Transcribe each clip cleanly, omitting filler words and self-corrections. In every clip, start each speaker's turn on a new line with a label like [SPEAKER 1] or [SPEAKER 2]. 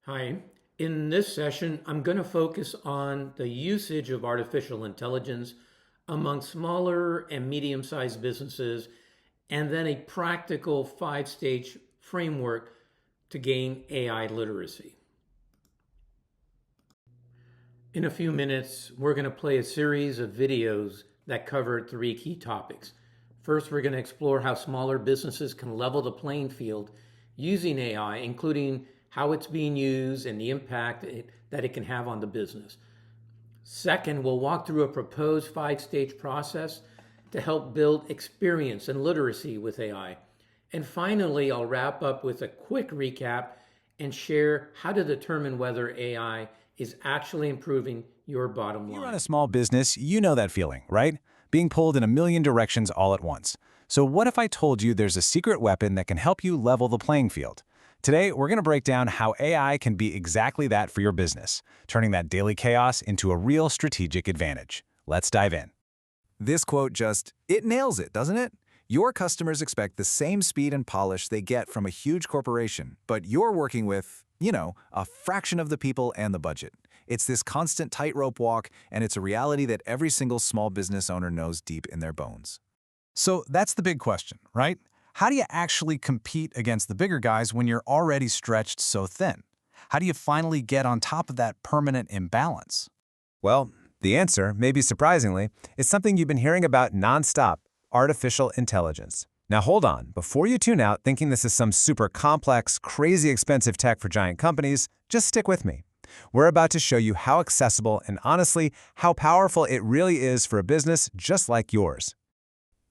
[SPEAKER 1] Hi. In this session, I'm going to focus on the usage of artificial intelligence among smaller and medium sized businesses, and then a practical five-stage framework to gain AI literacy. In a few minutes, we're going to play a series of videos that cover three key topics. First, we're going to explore how smaller businesses can level the playing field using AI, including how it's being used and the impact that it can have on the business. Second, we'll walk through a proposed five-stage process to help build experience and literacy with AI. And finally, I'll wrap up with a quick recap and share how to determine whether AI is actually improving your bottom
[SPEAKER 2] You run
[SPEAKER 1] line.
[SPEAKER 2] a small business, you know that feeling, right? Being pulled in a million directions all at once. So what if I told you there's a secret weapon that can help you level the playing field? Today, we're going to break down how AI can be exactly that for your business, turning that daily chaos into a real strategic advantage. Let's dive in. It nails it, doesn't it? Your customers expect the same speed and polish they get from a huge corporation, but you're working with, a fraction of the people and the budget. It's this constant tightrope walk, and it's a reality that every single small business owner knows deep in their bones. So that's the big question, right? How do you actually compete against the bigger guys when you're already stretched so thin? How do you finally get on top of that permanent imbalance?
[SPEAKER 3] Well, the answer, maybe surprisingly, is something you've been hearing about nonstop: artificial intelligence. Now hold on, before you tune out thinking this is some super complex, crazy expensive tech for giant companies, just stick with me. We're about to show you how accessible and honestly, how powerful it really is for a business just like yours.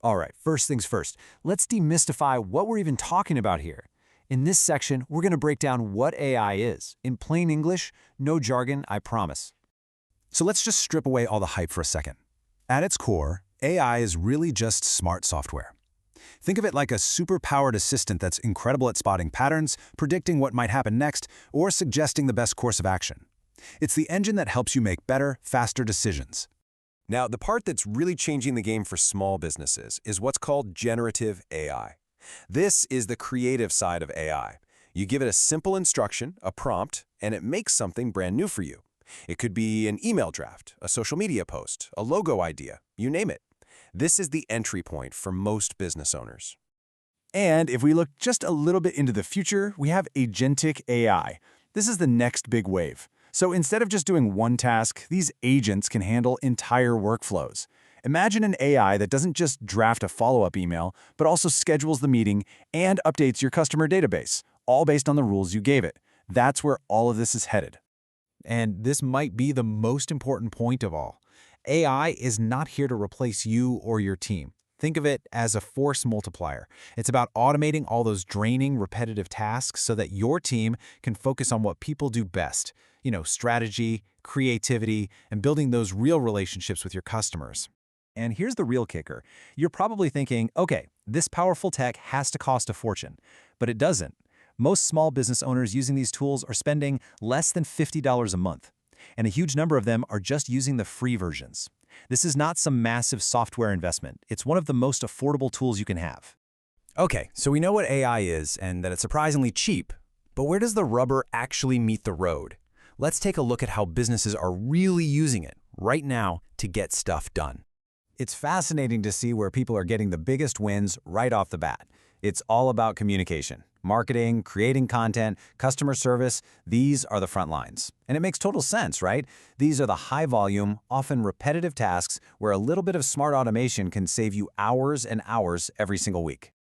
[SPEAKER 2] All right, first things first, let's demystify what we're even talking about here. In this section, we're going to break down what AI is. In plain English, no jargon, I promise. So let's just strip away all the hype for a second. At its core, AI is really just smart software. Think of it like a super-powered assistant that's incredible at spotting patterns, predicting what might happen next, or suggesting the best course of action. It's the engine that helps you make better, faster decisions.
[SPEAKER 3] Now, the part that's really changing the game for small businesses is what's called generative AI. This is the creative side of AI. You give it a simple instruction, a prompt, and it makes something brand new for you. It could be an email draft, a social media post, a logo idea, you name it. This is the entry point for most business owners.
[SPEAKER 2] And if we look just a little bit into the future, we have agentic AI. This is the next big wave. So instead of just doing one task, these agents can handle entire workflows. Imagine an AI that doesn't just draft a follow-up email, but also schedules the meeting and updates your customer database, all based on the rules you gave it. That's where all of this is headed. And this might be the most important point of all. AI is not here to replace you or your team. Think of it as a force multiplier. It's about automating all those draining, repetitive tasks so that your team can focus on what people do best. Strategy, creativity, and building those real relationships with your customers. And here's the real kicker. You're probably thinking, okay, this powerful tech has to cost a fortune. But it doesn't. Most small business owners using these tools are spending less than $50 a month. And a huge number of them are just using the free versions. This is not some massive software investment. It's one of the most affordable tools you can have.
[SPEAKER 3] Okay, so we know what AI is and that it's surprisingly cheap, but where does the rubber actually meet the road? Let's take a look at how businesses are really using it right now to get stuff done.
[SPEAKER 2] It's fascinating to see where people are getting the biggest wins right off the bat. It's all about communication. Marketing, creating content, customer service, these are the front lines. And it makes total sense, right? These are the high-volume, often repetitive tasks where a little bit of smart automation can save you hours and hours every single week.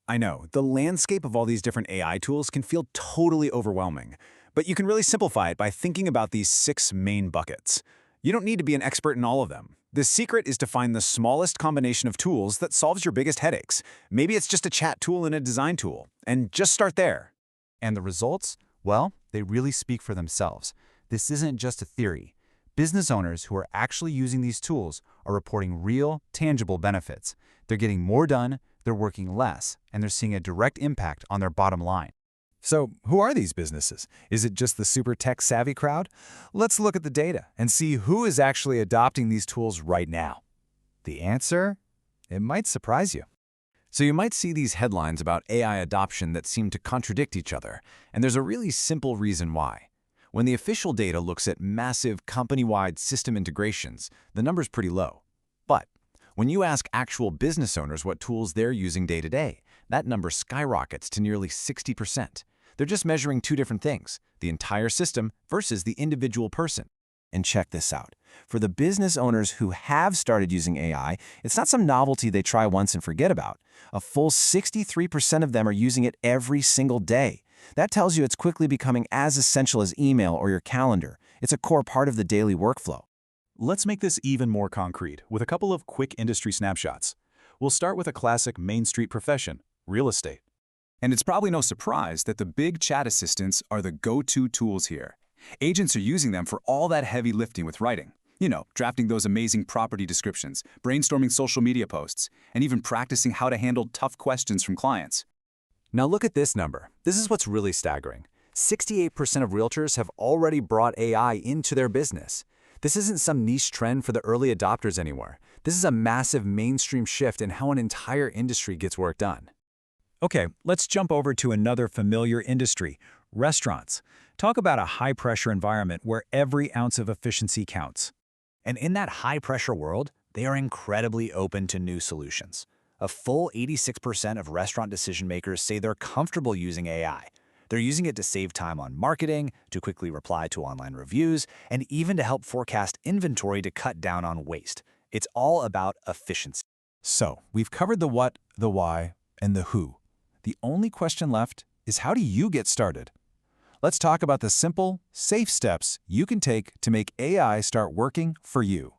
[SPEAKER 2] I know, the landscape of all these different AI tools can feel totally overwhelming, but you can really simplify it by thinking about these 6 main buckets. You don't need to be an expert in all of them. The secret is to find the smallest combination of tools that solves your biggest headaches. Maybe it's just a chat tool and a design tool, and just start there. And the results? Well, they really speak for themselves. This isn't just a theory. Business owners who are actually using these tools are reporting real, tangible benefits. They're getting more done, they're working less, and they're seeing a direct impact on their bottom line. So, who are these businesses? Is it just the super tech-savvy crowd? Let's look at the data and see who is actually adopting these tools right now. The answer? It might surprise you. So you might see these headlines about AI adoption that seem to contradict each other, and there's a really simple reason why. When the official data looks at massive company-wide system integrations, the number's pretty low. But when you ask actual business owners what tools they're using day to day, that number skyrockets to nearly 60%. They're just measuring two different things, the entire system versus the individual person. And check this out. For the business owners who have started using AI, it's not some novelty they try once and forget about. A full 63% of them are using it every single day. That tells you it's quickly becoming as essential as email or your calendar. It's a core part of the daily workflow.
[SPEAKER 4] Let's make this even more concrete with a couple of quick industry snapshots. We'll start with a classic Main Street profession, real estate.
[SPEAKER 5] And it's probably no surprise that the big chat assistants are the go-to tools here. Agents are using them for all that heavy lifting with writing. You know, drafting those amazing property descriptions, brainstorming social media posts, and even practicing how to handle tough questions from clients.
[SPEAKER 2] Now look at this number. This is what's really staggering. 68% of realtors have already brought AI into their business. This isn't some niche trend for the early adopters anymore. This is a massive mainstream shift in how an entire industry gets work done.
[SPEAKER 4] Okay, let's jump over to another familiar industry, restaurants. Talk about a high-pressure environment where every ounce of efficiency counts.
[SPEAKER 6] And in that high-pressure world, they are incredibly open to new solutions. A full 86% of restaurant decision-makers say they're comfortable using AI. They're using it to save time on marketing, to quickly reply to online reviews, and even to help forecast inventory to cut down on waste. It's all about efficiency.
[SPEAKER 4] So, we've covered the what, the why, and the who. The only question left is how do you get started? Let's talk about the simple, safe steps you can take to make AI start working for you.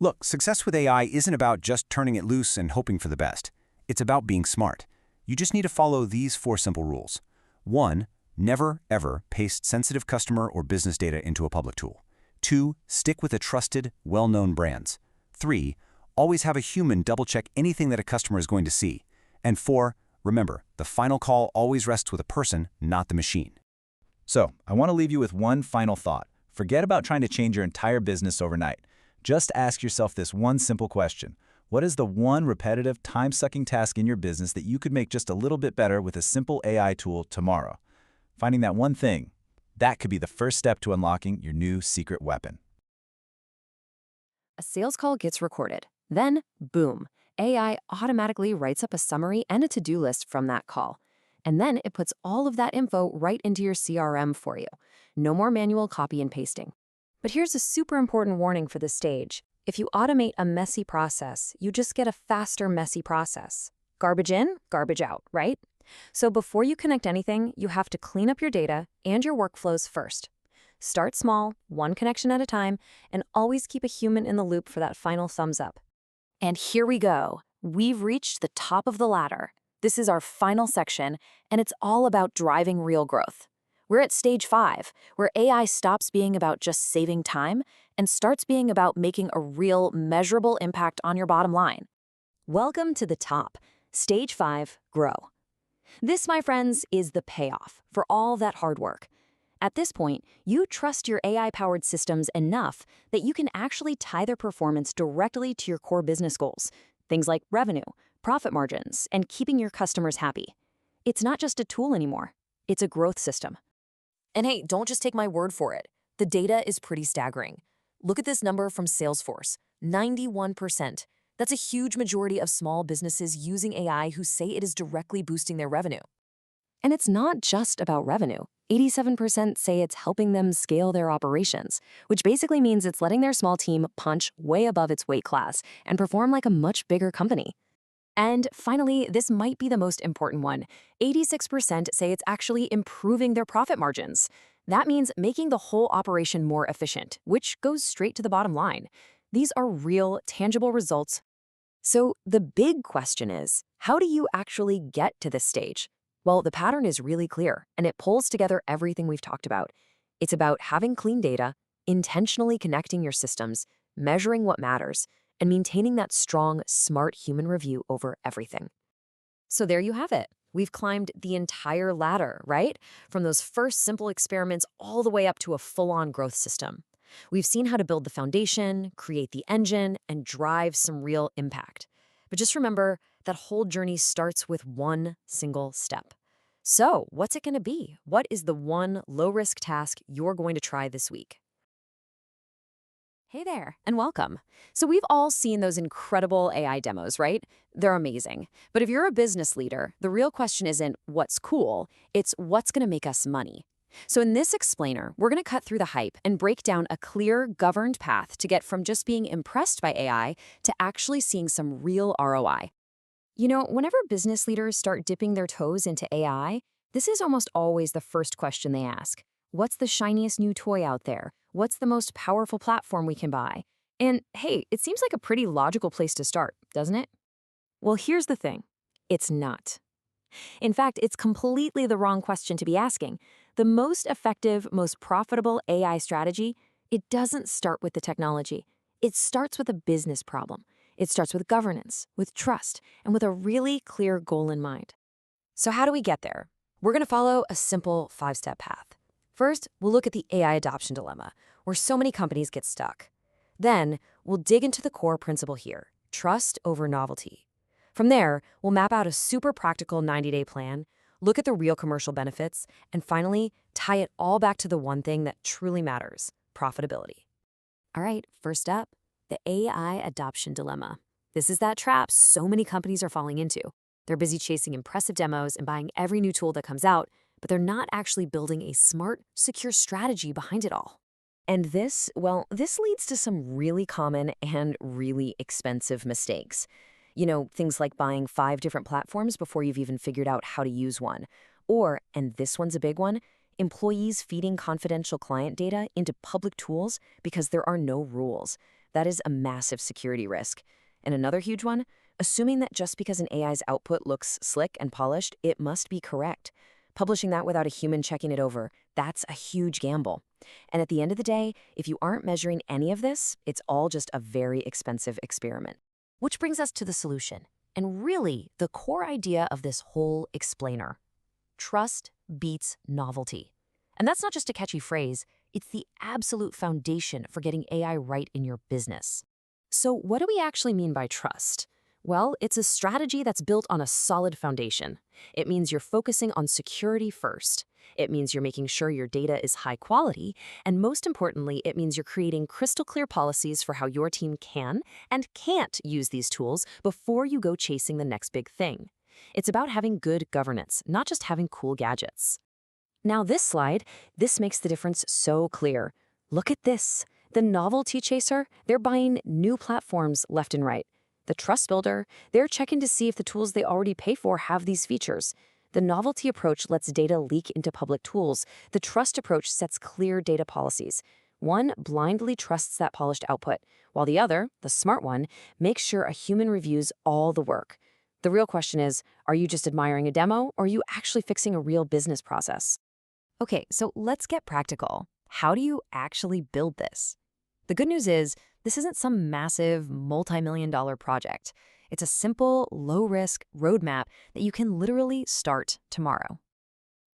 [SPEAKER 3] Look, success with AI isn't about just turning it loose and hoping for the best. It's about being smart. You just need to follow these 4 simple rules. 1. Never, ever paste sensitive customer or business data into a public tool. 2. Stick with a trusted, well-known brands. 3. Always have a human double-check anything that a customer is going to see. And 4. Remember, the final call always rests with a person, not the machine.
[SPEAKER 4] So, I want to leave you with one final thought. Forget about trying to change your entire business overnight. Just ask yourself this one simple question. What is the one repetitive, time-sucking task in your business that you could make just a little bit better with a simple AI tool tomorrow? Finding that one thing, that could be the first step to unlocking your new secret weapon.
[SPEAKER 7] A sales call gets recorded. Then, boom, AI automatically writes up a summary and a to-do list from that call. And then it puts all of that info right into your CRM for you. No more manual copy and pasting. But here's a super important warning for this stage. If you automate a messy process, you just get a faster, messy process. Garbage in, garbage out, right? So before you connect anything, you have to clean up your data and your workflows first. Start small, one connection at a time, and always keep a human in the loop for that final thumbs up. And here we go. We've reached the top of the ladder. This is our final section, and it's all about driving real growth. We're at stage 5, where AI stops being about just saving time and starts being about making a real, measurable impact on your bottom line. Welcome to the top. Stage 5, grow. This, my friends, is the payoff for all that hard work. At this point, you trust your AI-powered systems enough that you can actually tie their performance directly to your core business goals, things like revenue, profit margins, and keeping your customers happy. It's not just a tool anymore. It's a growth system. And hey, don't just take my word for it. The data is pretty staggering. Look at this number from Salesforce, 91%. That's a huge majority of small businesses using AI who say it is directly boosting their revenue. And it's not just about revenue. 87% say it's helping them scale their operations, which basically means it's letting their small team punch way above its weight class and perform like a much bigger company. And finally, this might be the most important one. 86% say it's actually improving their profit margins. That means making the whole operation more efficient, which goes straight to the bottom line. These are real, tangible results. So the big question is, how do you actually get to this stage? Well, the pattern is really clear, and it pulls together everything we've talked about. It's about having clean data, intentionally connecting your systems, measuring what matters, and maintaining that strong, smart human review over everything. So there you have it. We've climbed the entire ladder, right? From those first simple experiments all the way up to a full-on growth system. We've seen how to build the foundation, create the engine, and drive some real impact. But just remember, that whole journey starts with one single step. So, what's it going to be? What is the one low-risk task you're going to try this week? Hey there, and welcome. So, we've all seen those incredible AI demos, right? They're amazing. But if you're a business leader, the real question isn't what's cool, it's what's going to make us money. So, in this explainer, we're going to cut through the hype and break down a clear, governed path to get from just being impressed by AI to actually seeing some real ROI. You know, whenever business leaders start dipping their toes into AI, this is almost always the first question they ask. What's the shiniest new toy out there? What's the most powerful platform we can buy? And hey, it seems like a pretty logical place to start, doesn't it? Well, here's the thing. It's not. In fact, it's completely the wrong question to be asking. The most effective, most profitable AI strategy, it doesn't start with the technology. It starts with a business problem. It starts with governance, with trust, and with a really clear goal in mind. So how do we get there? We're going to follow a simple 5-step path. First, we'll look at the AI adoption dilemma, where so many companies get stuck. Then, we'll dig into the core principle here, trust over novelty. From there, we'll map out a super practical 90-day plan, look at the real commercial benefits, and finally, tie it all back to the one thing that truly matters, profitability. All right, first up, the AI adoption dilemma. This is that trap so many companies are falling into. They're busy chasing impressive demos and buying every new tool that comes out, but they're not actually building a smart, secure strategy behind it all. And this leads to some really common and really expensive mistakes. You know, things like buying 5 different platforms before you've even figured out how to use one. Or, and this one's a big one, employees feeding confidential client data into public tools because there are no rules. That is a massive security risk. And another huge one, assuming that just because an AI's output looks slick and polished, it must be correct. Publishing that without a human checking it over, that's a huge gamble. And at the end of the day, if you aren't measuring any of this, it's all just a very expensive experiment. Which brings us to the solution, and really the core idea of this whole explainer. Trust beats novelty. And that's not just a catchy phrase, it's the absolute foundation for getting AI right in your business. So what do we actually mean by trust? Well, it's a strategy that's built on a solid foundation. It means you're focusing on security first. It means you're making sure your data is high quality. And most importantly, it means you're creating crystal clear policies for how your team can and can't use these tools before you go chasing the next big thing. It's about having good governance, not just having cool gadgets. Now this makes the difference so clear. Look at this. The novelty chaser, they're buying new platforms left and right. The trust builder, they're checking to see if the tools they already pay for have these features. The novelty approach lets data leak into public tools. The trust approach sets clear data policies. One blindly trusts that polished output, while the other, the smart one, makes sure a human reviews all the work. The real question is, are you just admiring a demo, or are you actually fixing a real business process? Okay, so let's get practical. How do you actually build this? The good news is, this isn't some massive, multi-million-dollar project. It's a simple, low-risk roadmap that you can literally start tomorrow.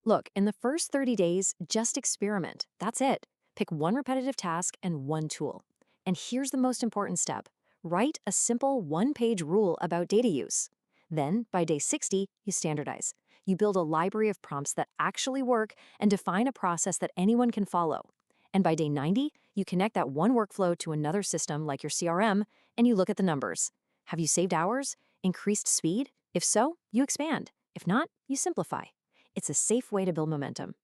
[SPEAKER 7] Look, in the first 30 days, just experiment. That's it. Pick one repetitive task and one tool. And here's the most important step. Write a simple one-page rule about data use. Then, by day 60, you standardize. You build a library of prompts that actually work and define a process that anyone can follow. And by day 90, you connect that one workflow to another system like your CRM, and you look at the numbers. Have you saved hours? Increased speed? If so, you expand. If not, you simplify. It's a safe way to build momentum.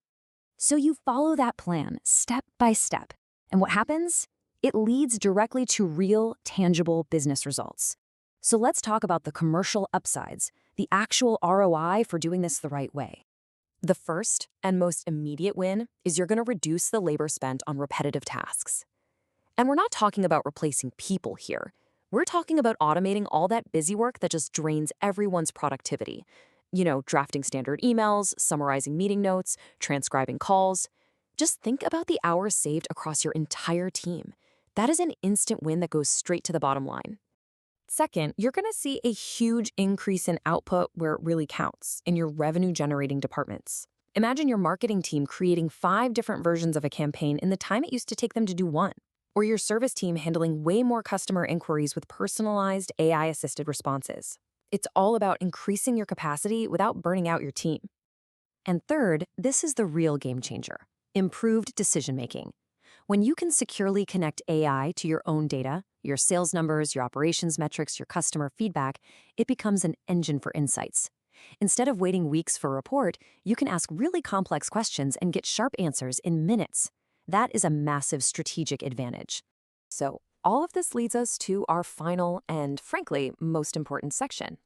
[SPEAKER 7] So you follow that plan step by step. And what happens? It leads directly to real, tangible business results. So let's talk about the commercial upsides, the actual ROI for doing this the right way. The first and most immediate win is you're going to reduce the labor spent on repetitive tasks. And we're not talking about replacing people here. We're talking about automating all that busy work that just drains everyone's productivity. You know, drafting standard emails, summarizing meeting notes, transcribing calls. Just think about the hours saved across your entire team. That is an instant win that goes straight to the bottom line. Second, you're going to see a huge increase in output where it really counts, in your revenue-generating departments. Imagine your marketing team creating 5 different versions of a campaign in the time it used to take them to do one. Or your service team handling way more customer inquiries with personalized AI-assisted responses. It's all about increasing your capacity without burning out your team. And third, this is the real game changer: improved decision making. When you can securely connect AI to your own data, your sales numbers, your operations metrics, your customer feedback, it becomes an engine for insights. Instead of waiting weeks for a report, you can ask really complex questions and get sharp answers in minutes. That is a massive strategic advantage. So, all of this leads us to our final and, frankly, most important section: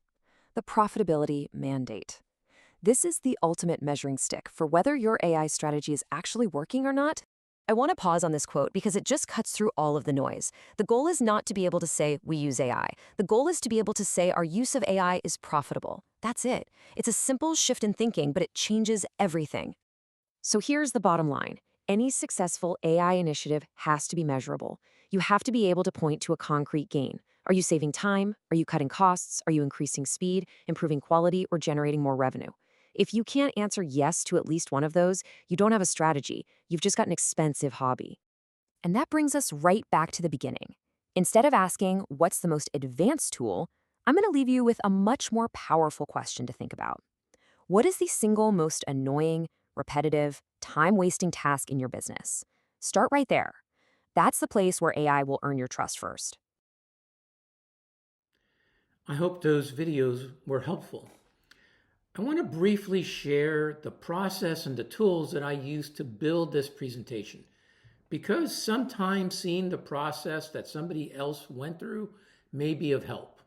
[SPEAKER 7] the profitability mandate. This is the ultimate measuring stick for whether your AI strategy is actually working or not. I want to pause on this quote because it just cuts through all of the noise. The goal is not to be able to say, we use AI. The goal is to be able to say our use of AI is profitable. That's it. It's a simple shift in thinking, but it changes everything. So here's the bottom line. Any successful AI initiative has to be measurable. You have to be able to point to a concrete gain. Are you saving time? Are you cutting costs? Are you increasing speed, improving quality, or generating more revenue? If you can't answer yes to at least one of those, you don't have a strategy. You've just got an expensive hobby. And that brings us right back to the beginning. Instead of asking, what's the most advanced tool, I'm going to leave you with a much more powerful question to think about. What is the single most annoying, repetitive, time-wasting task in your business? Start right there. That's the place where AI will earn your trust first.
[SPEAKER 1] I hope those videos were helpful. I want to briefly share the process and the tools that I used to build this presentation, because sometimes seeing the process that somebody else went through may be of help.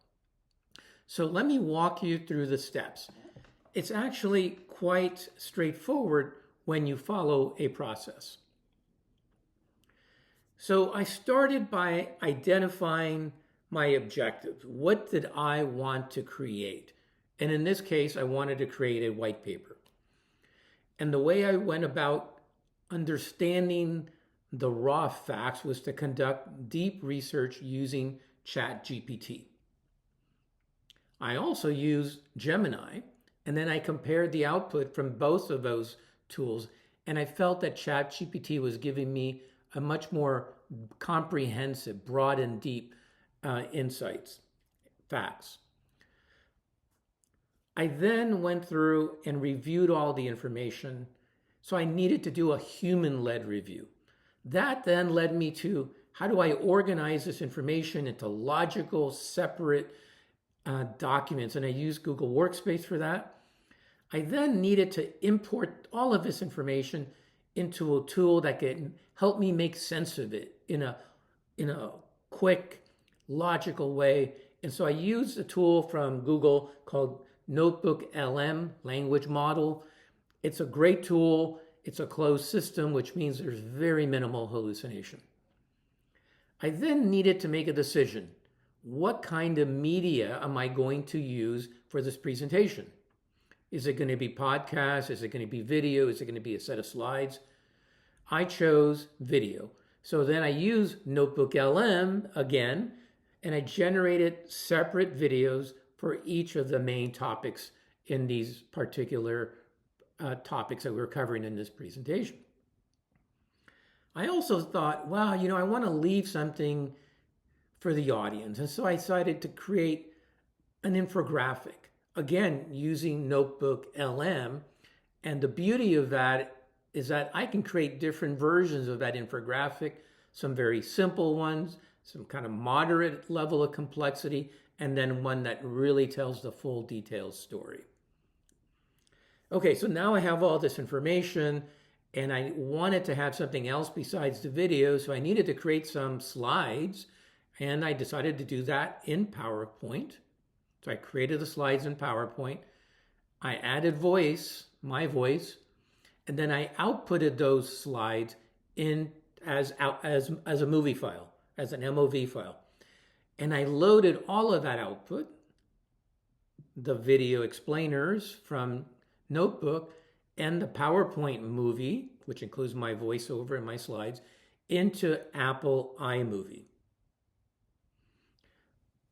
[SPEAKER 1] So let me walk you through the steps. It's actually quite straightforward when you follow a process. So I started by identifying my objectives. What did I want to create? And in this case, I wanted to create a white paper. And the way I went about understanding the raw facts was to conduct deep research using ChatGPT. I also used Gemini, and then I compared the output from both of those tools, and I felt that ChatGPT was giving me a much more comprehensive, broad and deep insights, facts. I then went through and reviewed all the information, so I needed to do a human-led review. That then led me to, how do I organize this information into logical, separate documents? And I used Google Workspace for that. I then needed to import all of this information into a tool that can help me make sense of it in a quick, logical way. And so I used a tool from Google called NotebookLM, language model. It's a great tool. It's a closed system, which means there's very minimal hallucination. I then needed to make a decision. What kind of media am I going to use for this presentation? Is it going to be podcast? Is it going to be video? Is it going to be a set of slides? I chose video. So then I used NotebookLM again, and I generated separate videos for each of the main topics in these particular topics that we're covering in this presentation. I also thought, wow, I want to leave something for the audience. And so I decided to create an infographic, again, using NotebookLM. And the beauty of that is that I can create different versions of that infographic, some very simple ones, some kind of moderate level of complexity, and then one that really tells the full detailed story. Okay, so now I have all this information, and I wanted to have something else besides the video, so I needed to create some slides, and I decided to do that in PowerPoint. So I created the slides in PowerPoint. I added my voice, and then I outputted those slides in as a movie file, as an MOV file. And I loaded all of that output, the video explainers from Notebook, and the PowerPoint movie, which includes my voiceover and my slides, into Apple iMovie.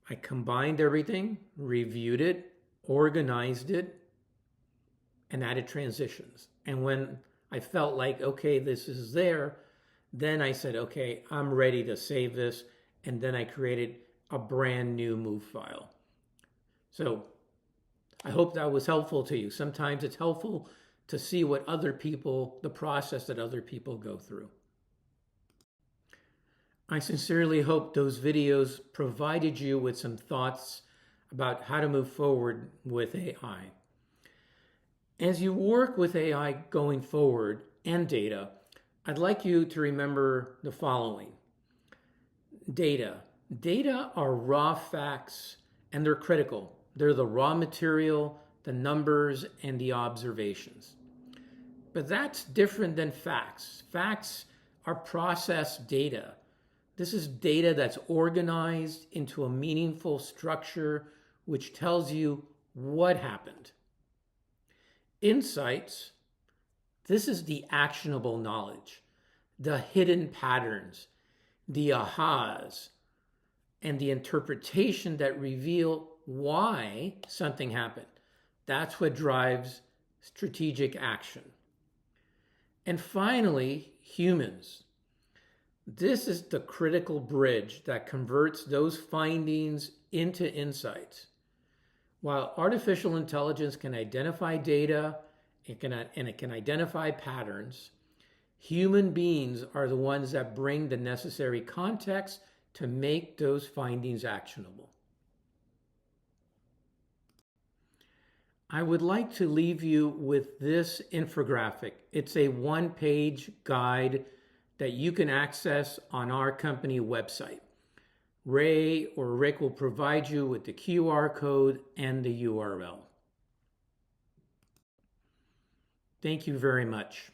[SPEAKER 1] I combined everything, reviewed it, organized it, and added transitions. And when I felt like, okay, this is there, then I said, okay, I'm ready to save this. And then I created a brand new move file. So I hope that was helpful to you. Sometimes it's helpful to see what other people, the process that other people go through. I sincerely hope those videos provided you with some thoughts about how to move forward with AI. As you work with AI going forward and data, I'd like you to remember the following. Data. Data are raw facts and they're critical. They're the raw material, the numbers, and the observations. But that's different than facts. Facts are processed data. This is data that's organized into a meaningful structure which tells you what happened. Insights, this is the actionable knowledge, the hidden patterns, the ahas, and the interpretation that reveal why something happened. That's what drives strategic action. And finally, humans. This is the critical bridge that converts those findings into insights. While artificial intelligence can identify data and it can identify patterns, human beings are the ones that bring the necessary context to make those findings actionable. I would like to leave you with this infographic. It's a one-page guide that you can access on our company website. Ray or Rick will provide you with the QR code and the URL. Thank you very much.